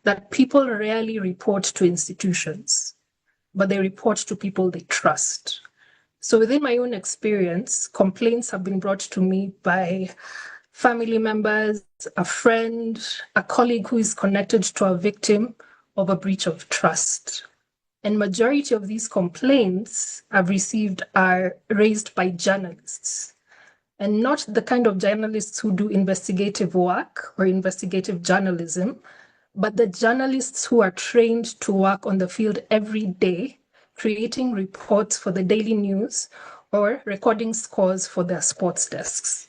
that people rarely report to institutions, but they report to people they trust. So within my own experience, complaints have been brought to me by family members, a friend, a colleague who is connected to a victim of a breach of trust. And majority of these complaints I've received are raised by journalists, and not the kind of journalists who do investigative work or investigative journalism, but the journalists who are trained to work on the field every day, creating reports for the daily news or recording scores for their sports desks.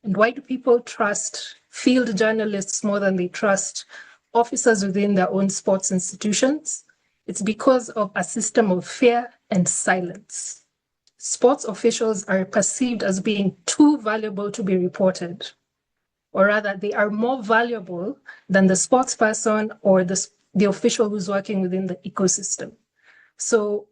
And why do people trust field journalists more than they trust officers within their own sports institutions? It's because of a system of fear and silence. Sports officials are perceived as being too valuable to be reported, or rather, they are more valuable than the sports person or the official who's working within the ecosystem. So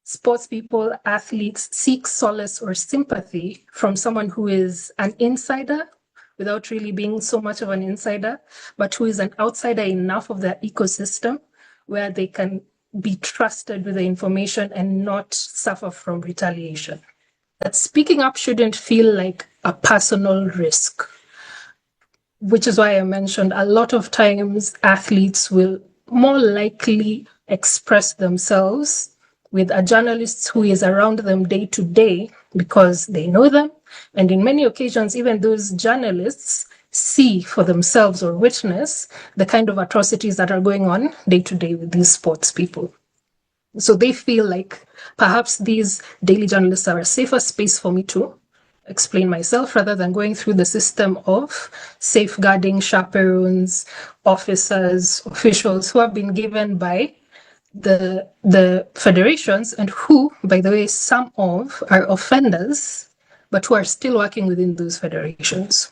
sports people, athletes seek solace or sympathy from someone who is an insider without really being so much of an insider, but who is an outsider enough of their ecosystem where they can be trusted with the information and not suffer from retaliation. That speaking up shouldn't feel like a personal risk, which is why I mentioned a lot of times athletes will more likely express themselves with a journalist who is around them day to day because they know them. And in many occasions, even those journalists see for themselves or witness the kind of atrocities that are going on day to day with these sports people. So they feel like perhaps these daily journalists are a safer space for me to explain myself rather than going through the system of safeguarding chaperones, officers, officials who have been given by the federations and who, by the way, some of are offenders, but who are still working within those federations.